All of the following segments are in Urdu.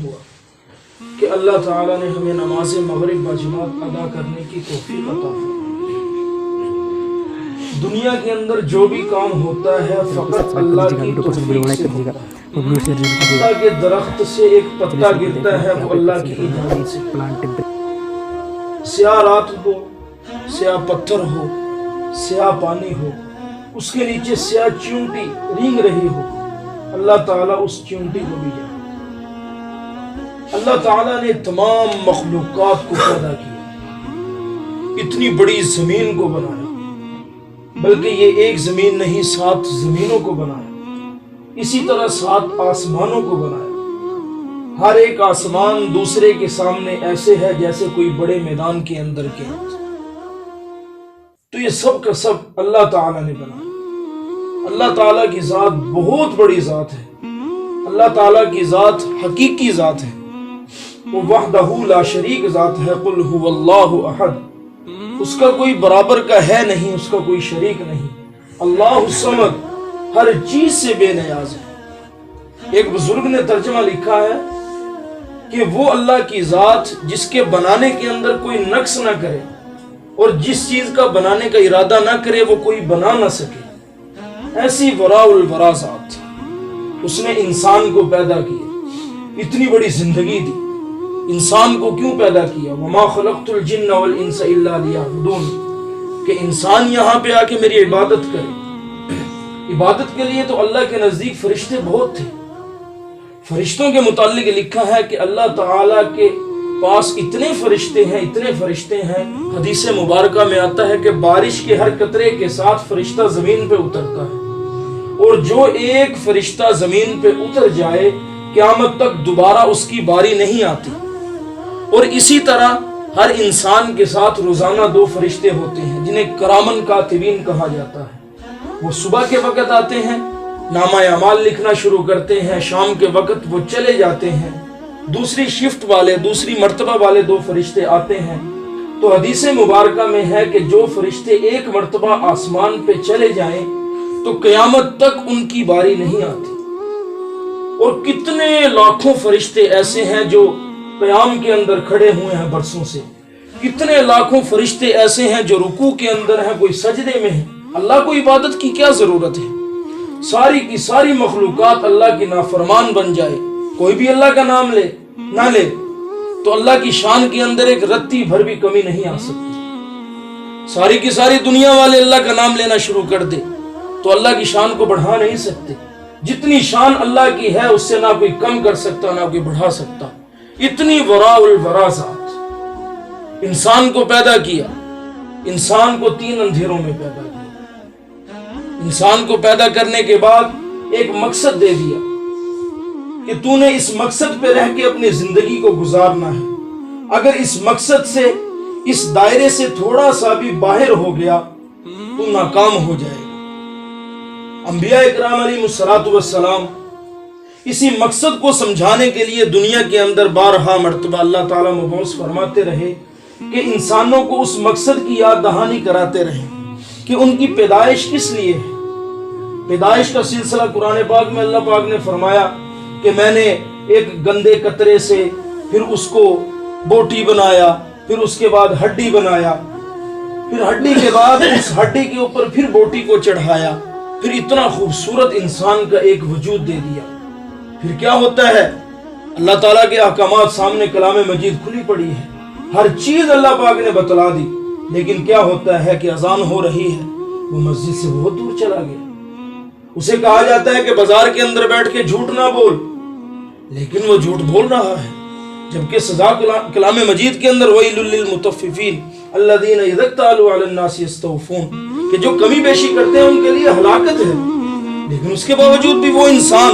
ہوا کہ اللہ تعالیٰ نے ہمیں نماز مغرب باجماعت ادا کرنے کی توفیق عطا فرمائی۔ دنیا کے اندر جو بھی کام ہوتا ہے فقط اللہ کی توفیق سے ہوتا ہے۔ پتا کے درخت سے ایک پتا گرتا ہے وہ اللہ کی اجازت سے۔ سیاہ رات ہو، سیاہ پتھر ہو، سیاہ پانی ہو، اس کے نیچے سیاہ چیونٹی رینگ رہی ہو، اللہ تعالیٰ اس چیونٹی کو بھی جانے۔ اللہ تعالیٰ نے تمام مخلوقات کو پیدا کیا، اتنی بڑی زمین کو بنایا، بلکہ یہ ایک زمین نہیں 7 زمینوں کو بنایا، اسی طرح 7 آسمانوں کو بنایا۔ ہر ایک آسمان دوسرے کے سامنے ایسے ہے جیسے کوئی بڑے میدان کے اندر کے ہیں۔ تو یہ سب کا سب اللہ تعالیٰ نے بنایا۔ اللہ تعالیٰ کی ذات بہت بڑی ذات ہے، اللہ تعالیٰ کی ذات حقیقی ذات ہے، وہ وحدہ لا شریک ذات ہے۔ قل هو اللہ احد، اس کا کوئی برابر کا ہے نہیں، اس کا کوئی شریک نہیں۔ اللہ الصمد، ہر چیز سے بے نیاز ہے۔ ایک بزرگ نے ترجمہ لکھا ہے کہ وہ اللہ کی ذات جس کے بنانے کے اندر کوئی نقص نہ کرے اور جس چیز کا بنانے کا ارادہ نہ کرے وہ کوئی بنا نہ سکے، ایسی وراء الورا ذات۔ اس نے انسان کو پیدا کیا، اتنی بڑی زندگی دی۔ انسان کو کیوں پیدا کیا؟ وما خلقت الجن والانس الا لیعبدون، کہ انسان یہاں پہ آ کے میری عبادت کرے۔ عبادت کے لیے تو اللہ کے نزدیک فرشتے بہت تھے۔ فرشتوں کے متعلق لکھا ہے کہ اللہ تعالیٰ کے پاس اتنے فرشتے ہیں، حدیث مبارکہ میں آتا ہے کہ بارش کے ہر قطرے کے ساتھ فرشتہ زمین پہ اترتا ہے، اور جو ایک فرشتہ زمین پہ اتر جائے قیامت تک دوبارہ اس کی باری نہیں آتی۔ اور اسی طرح ہر انسان کے ساتھ روزانہ 2 فرشتے ہوتے ہیں جنہیں کرامن کاتبین کہا جاتا ہے۔ وہ صبح کے وقت آتے ہیں، نامہ اعمال لکھنا شروع کرتے ہیں، شام کے وقت وہ چلے جاتے ہیں۔ دوسری شفٹ والے، دوسری مرتبہ والے 2 فرشتے آتے ہیں۔ تو حدیث مبارکہ میں ہے کہ جو فرشتے ایک مرتبہ آسمان پہ چلے جائیں تو قیامت تک ان کی باری نہیں آتی۔ اور کتنے لاکھوں فرشتے ایسے ہیں جو قیام کے اندر کھڑے ہوئے ہیں برسوں سے، کتنے لاکھوں فرشتے ایسے ہیں جو رکوع کے اندر ہیں، کوئی سجدے میں ہیں۔ اللہ کو عبادت کی کیا ضرورت ہے؟ ساری کی ساری مخلوقات اللہ کی نافرمان بن جائے، کوئی بھی اللہ کا نام نہ لے تو اللہ کی شان کے اندر ایک رتی بھر بھی کمی نہیں آ سکتی۔ ساری کی ساری دنیا والے اللہ کا نام لینا شروع کر دے تو اللہ کی شان کو بڑھا نہیں سکتے۔ جتنی شان اللہ کی ہے اس سے نہ کوئی کم کر سکتا نہ کوئی بڑھا سکتا۔ اتنی وراء الورا ذات۔ انسان کو پیدا کیا، انسان کو 3 اندھیروں میں پیدا کیا۔ انسان کو پیدا کرنے کے بعد ایک مقصد دے دیا کہ تو نے اس مقصد پہ رہ کے اپنی زندگی کو گزارنا ہے۔ اگر اس مقصد سے، اس دائرے سے تھوڑا سا بھی باہر ہو گیا تو ناکام ہو جائے گا۔ انبیاء اکرام علیہ السلام اسی مقصد کو سمجھانے کے لیے دنیا کے اندر بارہا مرتبہ اللہ تعالیٰ مبعوث فرماتے رہے کہ انسانوں کو اس مقصد کی یاد دہانی کراتے رہے کہ ان کی پیدائش کس لیے ہے۔ پیدائش کا سلسلہ قرآن پاک میں اللہ پاک نے فرمایا کہ میں نے ایک گندے قطرے سے پھر اس کو بوٹی بنایا، پھر اس کے بعد ہڈی بنایا، پھر ہڈی کے بعد اس ہڈی کے اوپر پھر بوٹی کو چڑھایا، پھر اتنا خوبصورت انسان کا ایک وجود دے دیا۔ پھر کیا ہوتا ہے؟ اللہ تعالیٰ کے احکامات سامنے کلام مجید کھلی پڑی ہے، ہر چیز اللہ پاک نے بتلا دی، لیکن کیا ہوتا ہے کہ اذان ہو رہی ہے، وہ مسجد سے بہت دور چلا گیا۔ اسے کہا جاتا ہے کہ بازار کے اندر بیٹھ کے جھوٹ نہ بول، لیکن وہ جھوٹ بول رہا ہے، جبکہ سزا کلام مجید کے اندر وَيْلٌ لِّلْمُطَفِّفِينَ الَّذِينَ إِذَا اكْتَالُوا عَلَى النَّاسِ يَسْتَوْفُونَ، کہ جو کمی بیشی کرتے ہیں ان کے لیے ہلاکت ہے۔ لیکن اس کے باوجود بھی وہ انسان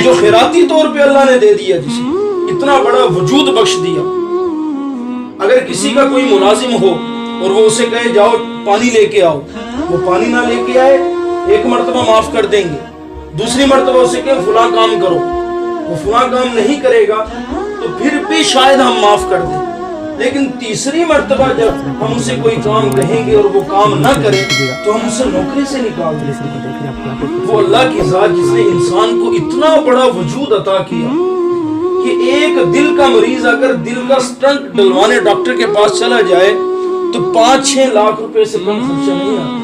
جو خیراتی طور پہ اللہ نے دے دیا، جسے اتنا بڑا وجود بخش دیا، اگر کسی کا کوئی ملازم ہو اور وہ اسے کہے جاؤ پانی لے کے آؤ، وہ پانی نہ لے کے آئے، ایک مرتبہ معاف کر دیں گے، دوسری مرتبہ اسے کہے فلاں کام کرو، وہ فلاں کام نہیں کرے گا تو پھر بھی شاید ہم معاف کر دیں، لیکن تیسری مرتبہ جب ہم اسے کوئی کام کہیں گے اور وہ کام نہ کرے تو ہم اسے نوکری سے نکال دیں۔ وہ اللہ کی ذات جس نے انسان کو اتنا بڑا وجود عطا کیا کہ ایک دل کا مریض اگر دل کا سٹنٹ ڈلوانے ڈاکٹر کے پاس چلا جائے تو 5-6 لاکھ روپے سے کم خرچہ نہیں آتا.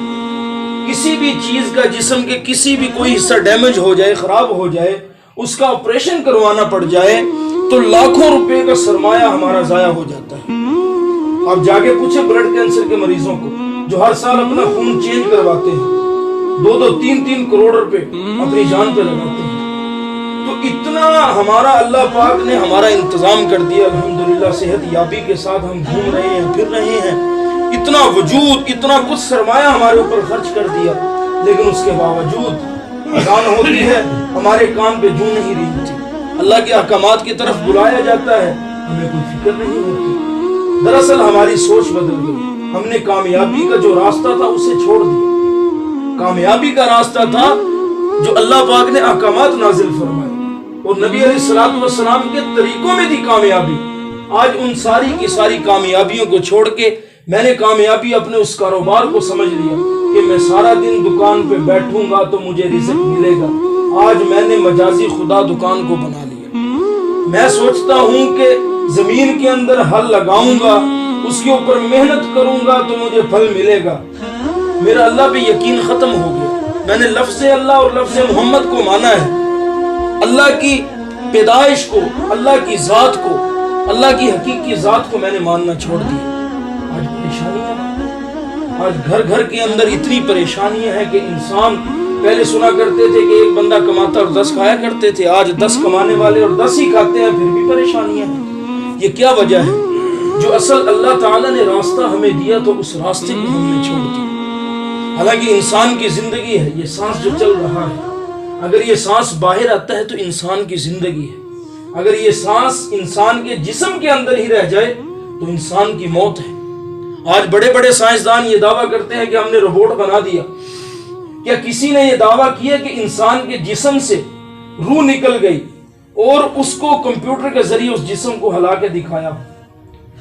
کسی بھی چیز کا جسم کے کسی بھی کوئی حصہ ڈیمیج ہو جائے، خراب ہو جائے، اس کا آپریشن کروانا پڑ جائے تو لاکھوں روپے کا سرمایہ ہمارا ضائع ہو جاتا ہے. آپ جا کے پوچھیں بلڈ کینسر کے مریضوں کو جو ہر سال اپنا خون چینج کرواتے ہیں، 2-3 کروڑ روپے اپنی جان پہ لگاتے ہیں. تو اتنا ہمارا اللہ پاک نے ہمارا انتظام کر دیا. الحمدللہ صحت یابی کے ساتھ ہم گھوم رہے ہیں، پھر رہے ہیں. اتنا وجود، اتنا کچھ سرمایہ ہمارے اوپر خرچ کر دیا، لیکن اس کے باوجود اذان ہوتی ہے ہمارے کان پہ جوں نہیں رہی ہوتی. اللہ کے احکامات کی طرف بلایا جاتا ہے، ہمیں کوئی فکر نہیں ہوتی. دراصل ہماری سوچ بدل گئی. ہم نے کامیابی کا جو راستہ تھا اسے چھوڑ دیا. کامیابی کا راستہ تھا جو اللہ پاک نے احکامات نازل فرمائے اور نبی علیہ الصلوۃ والسلام کے طریقوں میں تھی کامیابی. آج ان ساری کی ساری کامیابیوں کو چھوڑ کے میں نے کامیابی اپنے اس کاروبار کو سمجھ لیا کہ میں سارا دن دکان پہ بیٹھوں گا تو مجھے رزق ملے گا. آج میں نے مجازی خدا دکان کو بنا لیا. میں سوچتا ہوں کہ زمین کے اندر ہل لگاؤں گا، اس کے اوپر محنت کروں گا تو مجھے پھل ملے گا. میرا اللہ پہ یقین ختم ہو گیا. میں نے لفظ اللہ اور لفظ محمد کو مانا ہے. اللہ کی پیدائش کو، اللہ کی ذات کو، اللہ کی حقیقی ذات کو میں نے ماننا چھوڑ دیا. آج پریشانیاں ہیں. آج گھر گھر کے اندر اتنی پریشانیاں ہیں کہ انسان پہلے سنا کرتے تھے کہ ایک بندہ کماتا اور 10 کھایا کرتے تھے. آج 10 کمانے والے اور 10 ہی کھاتے ہیں، پھر بھی پریشانیاں ہیں. یہ کیا وجہ ہے؟ جو اصل اللہ تعالیٰ نے راستہ ہمیں دیا تو اس راستے کو ہم نے چھوڑ دیا. حالانکہ انسان کی زندگی ہے، یہ سانس جو چل رہا ہے، اگر یہ سانس باہر آتا ہے تو انسان کی زندگی ہے. اگر یہ سانس انسان کے جسم کے اندر ہی رہ جائے تو انسان کی موت ہے. آج بڑے بڑے سائنسدان یہ دعویٰ کرتے ہیں کہ ہم نے روبوٹ بنا دیا. کیا کسی نے یہ دعویٰ کیا کہ انسان کے جسم سے روح نکل گئی اور اس کو کمپیوٹر کے ذریعے اس جسم کو ہلا کے دکھایا؟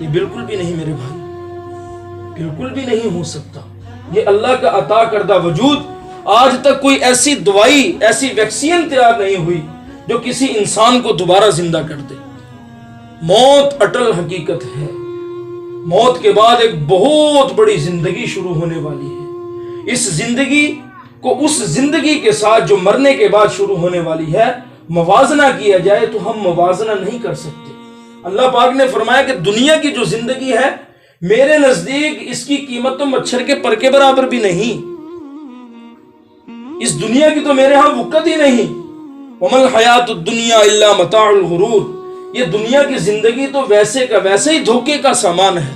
یہ بالکل بھی نہیں میرے بھائی، بالکل بھی نہیں ہو سکتا. یہ اللہ کا عطا کردہ وجود. آج تک کوئی ایسی دوائی، ایسی ویکسین تیار نہیں ہوئی جو کسی انسان کو دوبارہ زندہ کر دے. موت اٹل حقیقت ہے. موت کے بعد ایک بہت بڑی زندگی شروع ہونے والی ہے. اس زندگی کو اس زندگی کے ساتھ جو مرنے کے بعد شروع ہونے والی ہے موازنہ کیا جائے تو ہم موازنہ نہیں کر سکتے. اللہ پاک نے فرمایا کہ دنیا کی جو زندگی ہے میرے نزدیک اس کی قیمت تو مچھر کے پر کے برابر بھی نہیں. اس دنیا کی تو میرے ہاں وقت ہی نہیں. وَمَا الْحَيَاةُ الدُّنْيَا إِلَّا مَتَاعُ الْغُرُورِ. یہ دنیا کی زندگی تو ویسے کا ویسے ہی دھوکے کا سامان ہے.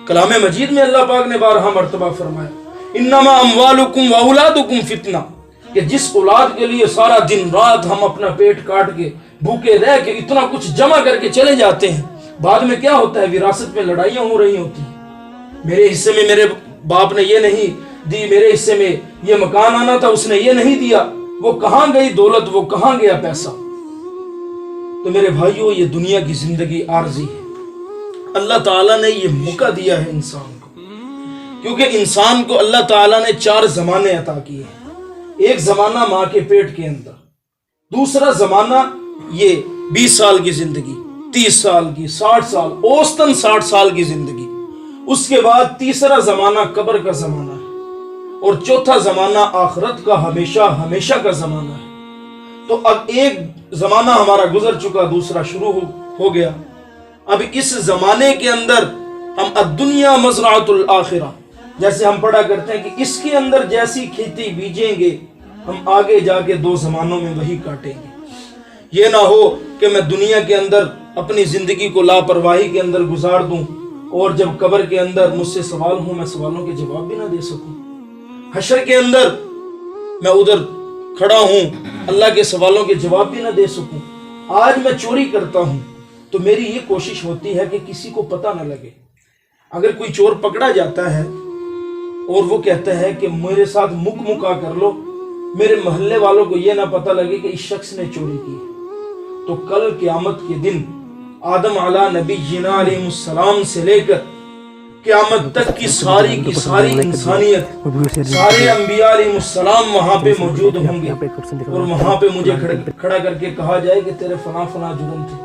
کلام مجید میں اللہ پاک نے بارہا مرتبہ فرمایا انما اموالکم واولادکم فتنہ، کہ جس اولاد کے لیے سارا دن رات ہم اپنا پیٹ کاٹ کے بھوکے رہ کے اتنا کچھ جمع کر کے چلے جاتے ہیں، بعد میں کیا ہوتا ہے؟ وراثت میں لڑائیاں ہو رہی ہوتی ہیں. میرے حصے میں میرے باپ نے یہ نہیں دی، میرے حصے میں یہ مکان آنا تھا اس نے یہ نہیں دیا. وہ کہاں گئی دولت، وہ کہاں گیا پیسہ؟ تو میرے بھائیوں یہ دنیا کی زندگی عارضی ہے. اللہ تعالیٰ نے یہ موقع دیا ہے انسان کو، کیونکہ انسان کو اللہ تعالیٰ نے 4 زمانے عطا کیے ہیں. ایک زمانہ ماں کے پیٹ کے اندر، دوسرا زمانہ یہ 20 سال کی زندگی، 30 سال کی، 60 سال، اوسطاً 60 سال کی زندگی. اس کے بعد تیسرا زمانہ قبر کا زمانہ ہے اور چوتھا زمانہ آخرت کا ہمیشہ ہمیشہ کا زمانہ ہے. تو اب ایک زمانہ ہمارا گزر چکا، دوسرا شروع ہو گیا. اب اس زمانے کے اندر ہم الدنیا مزرعۃ الآخرہ، جیسے ہم پڑھا کرتے ہیں کہ اس کے اندر جیسی کھیتی بیجیں گے ہم آگے جا کے 2 زمانوں میں وہی کاٹیں گے. یہ نہ ہو کہ میں دنیا کے اندر اپنی زندگی کو لاپرواہی کے اندر گزار دوں اور جب قبر کے اندر مجھ سے سوال ہوں میں سوالوں کے جواب بھی نہ دے سکوں. حشر کے اندر میں ادھر کھڑا ہوں اللہ کے سوالوں کے جواب بھی نہ دے سکوں. آج میں چوری کرتا ہوں تو میری یہ کوشش ہوتی ہے کہ کسی کو پتہ نہ لگے. اگر کوئی چور پکڑا جاتا ہے اور وہ کہتا ہے کہ میرے ساتھ مکا کر لو، میرے محلے والوں کو یہ نہ پتہ لگے کہ اس شخص نے چوری کی، تو کل قیامت کے دن آدم علیہ نبینا علیہ السلام سے لے کر قیامت تک کی ساری انسانیت، سارے انبیاء علیہ السلام وہاں پہ موجود ہوں گے اور وہاں پہ مجھے کھڑا کر کے کہا جائے کہ تیرے فلاں جرم تھے.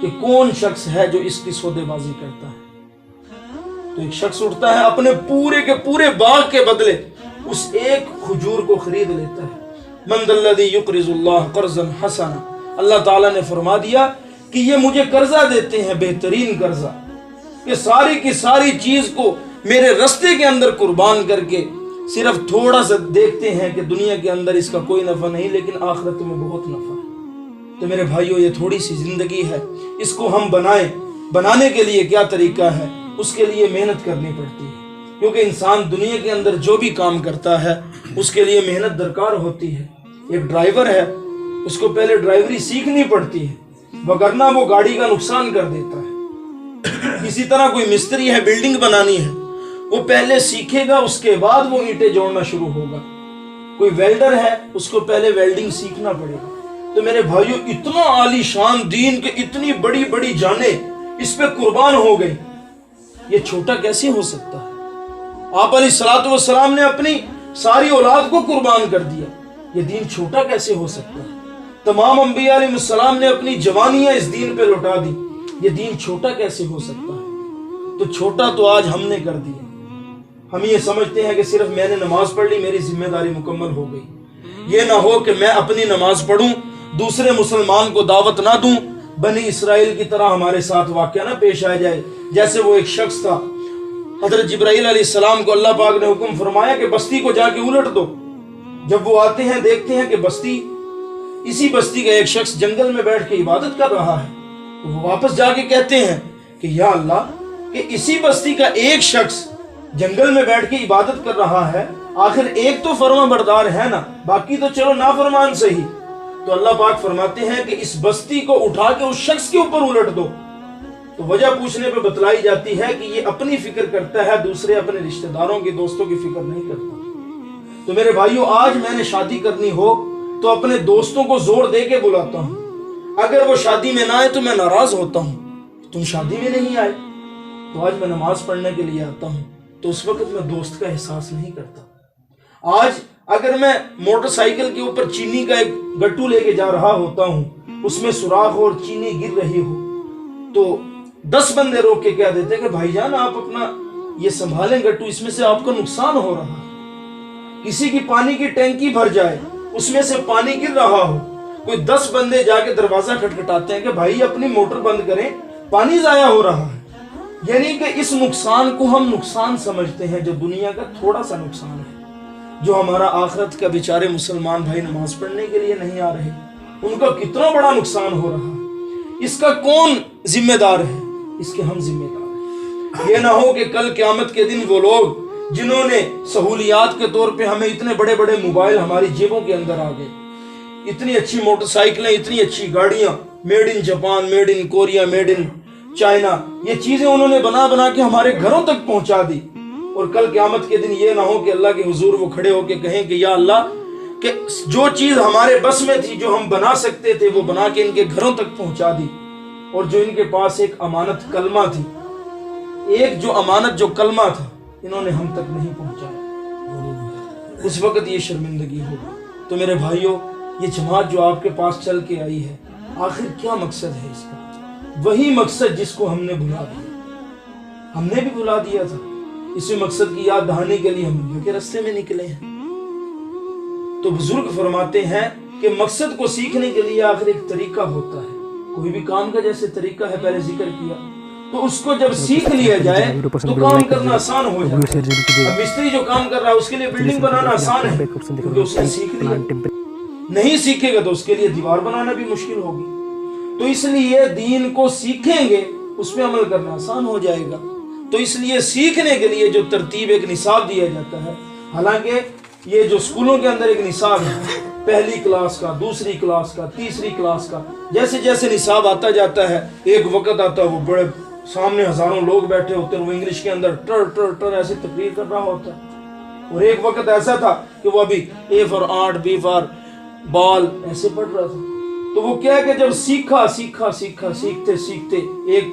کہ کون شخص ہے جو اس کی سودے بازی کرتا ہے. تو ایک شخص اٹھتا ہے, اپنے پورے کے پورے باغ کے بدلے اس ایک کھجور کو خرید لیتا ہے. من ذا الذی یقرض اللہ قرضا حسنا, اللہ تعالیٰ نے فرما دیا کہ یہ مجھے قرضہ دیتے ہیں بہترین قرضہ, کہ ساری کی ساری چیز کو میرے رستے کے اندر قربان کر کے صرف تھوڑا سا دیکھتے ہیں کہ دنیا کے اندر اس کا کوئی نفع نہیں لیکن آخرت میں بہت نفع ہے. تو میرے بھائیو, یہ تھوڑی سی زندگی ہے, اس کو ہم بنانے کے لیے کیا طریقہ ہے, اس کے لیے محنت کرنی پڑتی ہے. کیونکہ انسان دنیا کے اندر جو بھی کام کرتا ہے اس کے لیے محنت درکار ہوتی ہے. ایک ڈرائیور ہے, اس کو پہلے ڈرائیوری سیکھنی پڑتی ہے, وگرنہ وہ گاڑی کا نقصان کر دیتا ہے. اسی طرح کوئی مستری ہے, بلڈنگ بنانی ہے, وہ پہلے سیکھے گا, اس کے بعد وہ اینٹیں جوڑنا شروع ہوگا. کوئی ویلڈر ہے, اس کو پہلے ویلڈنگ سیکھنا پڑے گا. تو میرے بھائیو, اتنا عالی شان دین کے اتنی بڑی بڑی جانیں اس پہ قربان ہو گئی, یہ چھوٹا کیسے ہو سکتا ہے؟ آپ علیہ الصلوۃ والسلام نے اپنی ساری اولاد کو قربان کر دیا, یہ دین چھوٹا کیسے ہو سکتا ہے؟ تمام انبیاء علیہ السلام نے اپنی جوانیاں اس دین پہ لوٹا دی, یہ دین چھوٹا کیسے ہو سکتا ہے؟ تو چھوٹا تو آج ہم نے کر دیا. ہم یہ سمجھتے ہیں کہ صرف میں نے نماز پڑھ لی, میری ذمہ داری مکمل ہو گئی. یہ نہ ہو کہ میں اپنی نماز پڑھوں, دوسرے مسلمان کو دعوت نہ دوں, بنی اسرائیل کی طرح ہمارے ساتھ واقعہ نہ پیش آ جائے. جیسے وہ ایک شخص تھا, حضرت جبرائیل علیہ السلام کو اللہ پاک نے حکم فرمایا کہ بستی کو جا کے الٹ دو. جب وہ آتے ہیں دیکھتے ہیں کہ اسی بستی کا ایک شخص جنگل میں بیٹھ کے عبادت کر رہا ہے, تو وہ واپس جا کے کہتے ہیں کہ یا اللہ, کہ اسی بستی کا ایک شخص جنگل میں بیٹھ کے عبادت کر رہا ہے, آخر ایک تو فرما بردار ہے نا, باقی تو چلو نافرمان صحیح. تو اللہ پاک فرماتے ہیں کہ اس بستی کو اٹھا کے اس شخص کے اوپر الٹ دو. تو وجہ پوچھنے پہ بتلائی جاتی ہے کہ یہ اپنی فکر کرتا ہے, دوسرے اپنے رشتہ داروں کی, دوستوں کی فکر نہیں کرتا. تو میرے بھائیو, آج میں نے شادی کرنی ہو تو اپنے دوستوں کو زور دے کے بلاتا ہوں, اگر وہ شادی میں نہ آئے تو میں ناراض ہوتا ہوں, تم شادی میں نہیں آئے. تو آج میں نماز پڑھنے کے لیے آتا ہوں, تو اس وقت میں دوست کا احساس نہیں کرتا. آج اگر میں موٹر سائیکل کے اوپر چینی کا ایک گٹو لے کے جا رہا ہوتا ہوں, اس میں سوراخ اور چینی گر رہی ہو, تو 10 بندے روک کے کہہ دیتے کہ بھائی جان آپ اپنا یہ سنبھالیں گٹو, اس میں سے آپ کو نقصان ہو رہا ہے. کسی کی پانی کی ٹینکی بھر جائے, اس میں سے پانی گر رہا ہو, کوئی 10 بندے جا کے دروازہ کھٹکھٹاتے ہیں کہ بھائی اپنی موٹر بند کریں, پانی ضائع ہو رہا ہے. یعنی کہ اس نقصان کو ہم نقصان سمجھتے ہیں, جو دنیا کا تھوڑا سا نقصان ہے. جو ہمارا آخرت کا بیچارے مسلمان بھائی نماز پڑھنے کے لیے نہیں آ رہے, ان کا کتنا بڑا نقصان ہو رہا ہے. اس کا کون ذمہ دار ہے؟ اس کے ہم ذمہ دار ہیں. یہ نہ ہو کہ کل قیامت کے دن وہ لوگ جنہوں نے سہولیات کے طور پہ ہمیں اتنے بڑے بڑے موبائل ہماری جیبوں کے اندر آ گئے, اتنی اچھی موٹر سائیکلیں, اتنی اچھی گاڑیاں, made in Japan, made in Korea, made in China, یہ چیزیں انہوں نے بنا کے ہمارے گھروں تک پہنچا دی. اور کل قیامت کے دن یہ نہ ہو کہ اللہ کے حضور وہ کھڑے ہو کے کہیں کہ یا اللہ, کہ جو چیز ہمارے بس میں تھی, جو ہم بنا سکتے تھے, وہ بنا کے ان کے گھروں تک پہنچا دی. اور جو ان کے پاس ایک امانت کلمہ تھی, ایک جو امانت جو کلمہ تھا, انہوں نے ہم تک نہیں پہنچایا, اس وقت یہ شرمندگی ہوگی. تو میرے بھائیوں, یہ جماعت جو آپ کے پاس چل کے آئی ہے, آخر کیا مقصد ہے اس کا؟ وہی مقصد جس کو ہم نے بھلا دیا. ہم نے بھی بھلا دیا تھا. اسی مقصد کی یاد دہانے کے لیے ہم اللہ کے راستے میں نکلے ہیں. تو بزرگ فرماتے ہیں کہ مقصد کو سیکھنے کے لیے آخر ایک طریقہ ہوتا ہے. کوئی بھی کام کا جیسے طریقہ ہے, پہلے ذکر کیا, تو اس کو جب سیکھ لیا جائے تو کام کرنا آسان ہو جاتا ہے. اب مستری جو کام کر رہا ہے اس کے لیے بلڈنگ بنانا آسان ہے, کیونکہ اس نے سیکھ لیا. نہیں سیکھے گا تو اس کے لیے دیوار بنانا بھی مشکل ہوگی. تو اس لیے دین کو سیکھیں گے, اس پہ عمل کرنا آسان ہو جائے گا. تو اس لیے سیکھنے کے لیے جو ترتیب ایک نصاب دیا جاتا ہے, حالانکہ یہ جو اسکولوں کے اندر ایک نصاب ہے, پہلی کلاس کا, دوسری کلاس کا, تیسری کلاس کا, جیسے جیسے نصاب آتا جاتا ہے, ایک وقت آتا ہے وہ بڑے سامنے ہزاروں لوگ بیٹھے ہوتے ہیں, وہ انگلش کے اندر ٹر ٹر ٹر ایسے تقریر کر رہا ہوتا ہے. اور ایک وقت ایسا تھا کہ وہ ابھی اے فار آنٹ, بی فار بال ایسے پڑھ رہا تھا. تو وہ کیا کہ جب سیکھتے ایک